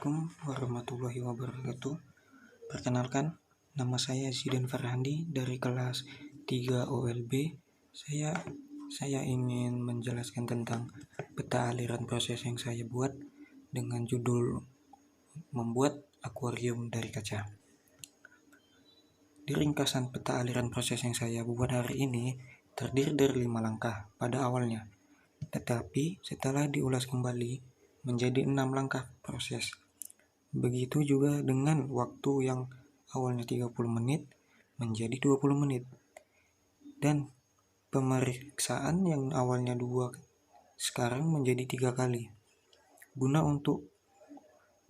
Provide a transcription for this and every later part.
Assalamualaikum warahmatullahi wabarakatuh. Perkenalkan, nama saya Zidan Farhandi dari kelas 3 OLB. Saya ingin menjelaskan tentang peta aliran proses yang saya buat dengan judul membuat akuarium dari kaca. Di ringkasan peta aliran proses yang saya buat hari ini terdiri dari 5 langkah pada awalnya, tetapi setelah diulas kembali menjadi 6 langkah proses. Begitu juga dengan waktu yang awalnya 30 menit menjadi 20 menit. Dan pemeriksaan yang awalnya 2 sekarang menjadi 3 kali. Guna untuk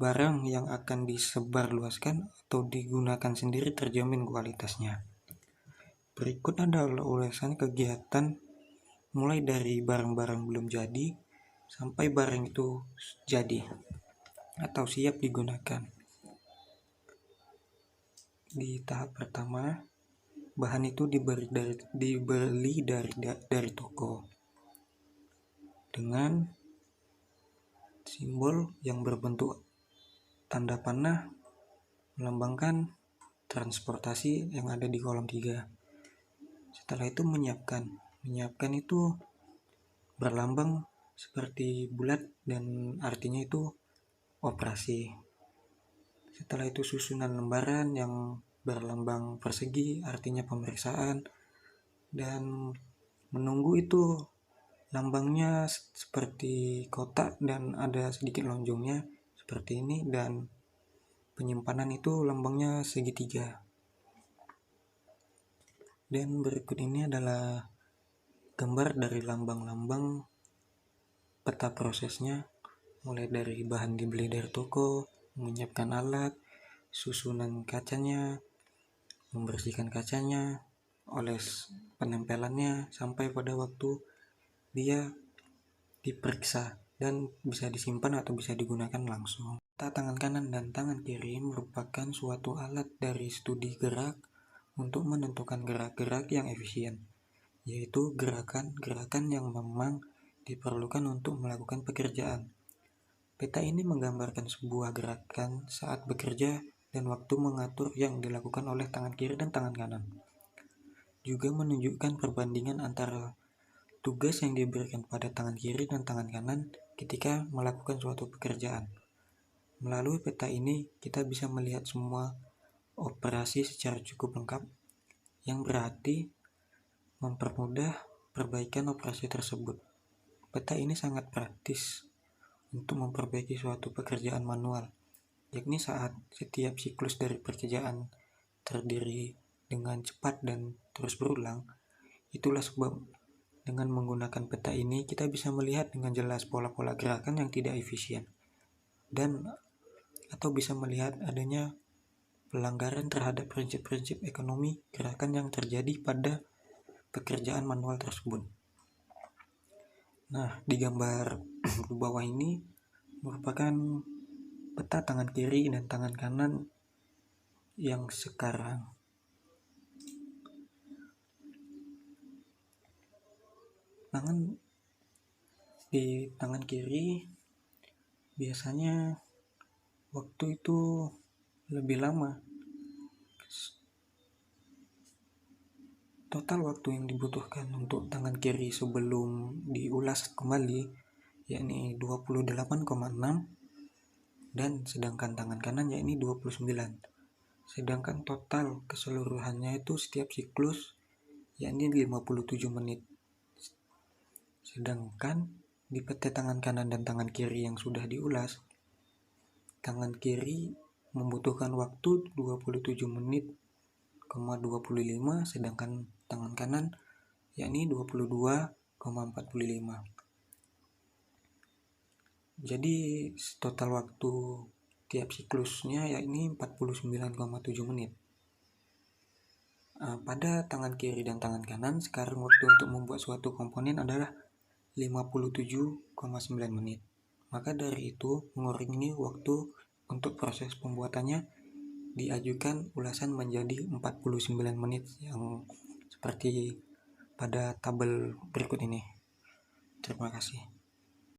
barang yang akan disebarluaskan atau digunakan sendiri terjamin kualitasnya. Berikut adalah ulasan kegiatan mulai dari barang-barang belum jadi sampai barang itu jadi atau siap digunakan. Di tahap pertama, bahan itu dibeli dari toko dengan simbol yang berbentuk tanda panah melambangkan transportasi yang ada di kolom 3. Setelah itu menyiapkan itu berlambang seperti bulat dan artinya itu operasi. Setelah itu susunan lembaran yang berlambang persegi artinya pemeriksaan, dan menunggu itu lambangnya seperti kotak dan ada sedikit lonjongnya seperti ini, dan penyimpanan itu lambangnya segitiga. Dan berikut ini adalah gambar dari lambang-lambang peta prosesnya, mulai dari bahan dibeli dari toko, menyiapkan alat, susunan kacanya, membersihkan kacanya, oles penempelannya, sampai pada waktu dia diperiksa dan bisa disimpan atau bisa digunakan langsung. Tangan kanan dan tangan kiri merupakan suatu alat dari studi gerak untuk menentukan gerak-gerak yang efisien, yaitu gerakan-gerakan yang memang diperlukan untuk melakukan pekerjaan. Peta ini menggambarkan sebuah gerakan saat bekerja dan waktu mengatur yang dilakukan oleh tangan kiri dan tangan kanan. Juga menunjukkan perbandingan antara tugas yang diberikan pada tangan kiri dan tangan kanan ketika melakukan suatu pekerjaan. Melalui peta ini kita bisa melihat semua operasi secara cukup lengkap, yang berarti mempermudah perbaikan operasi tersebut. Peta ini sangat praktis untuk memperbaiki suatu pekerjaan manual, yakni saat setiap siklus dari pekerjaan terdiri dengan cepat dan terus berulang. Itulah sebab dengan menggunakan peta ini kita bisa melihat dengan jelas pola-pola gerakan yang tidak efisien, dan atau bisa melihat adanya pelanggaran terhadap prinsip-prinsip ekonomi gerakan yang terjadi pada pekerjaan manual tersebut. Nah, di gambar di bawah ini merupakan peta tangan kiri dan tangan kanan yang sekarang. Di tangan kiri biasanya waktu itu lebih lama. Total waktu yang dibutuhkan untuk tangan kiri sebelum diulas kembali yakni 28,6, dan sedangkan tangan kanan yakni 29. Sedangkan total keseluruhannya itu setiap siklus yakni 57 menit. Sedangkan di peta tangan kanan dan tangan kiri yang sudah diulas, tangan kiri membutuhkan waktu 27 menit, 25, sedangkan tangan kanan yakni 22,45. Jadi total waktu tiap siklusnya yakni 49,7 menit. Pada tangan kiri dan tangan kanan sekarang waktu untuk membuat suatu komponen adalah 57,9 menit. Maka dari itu mengurangi waktu untuk proses pembuatannya diajukan ulasan menjadi 49 menit yang seperti pada tabel berikut ini. Terima kasih.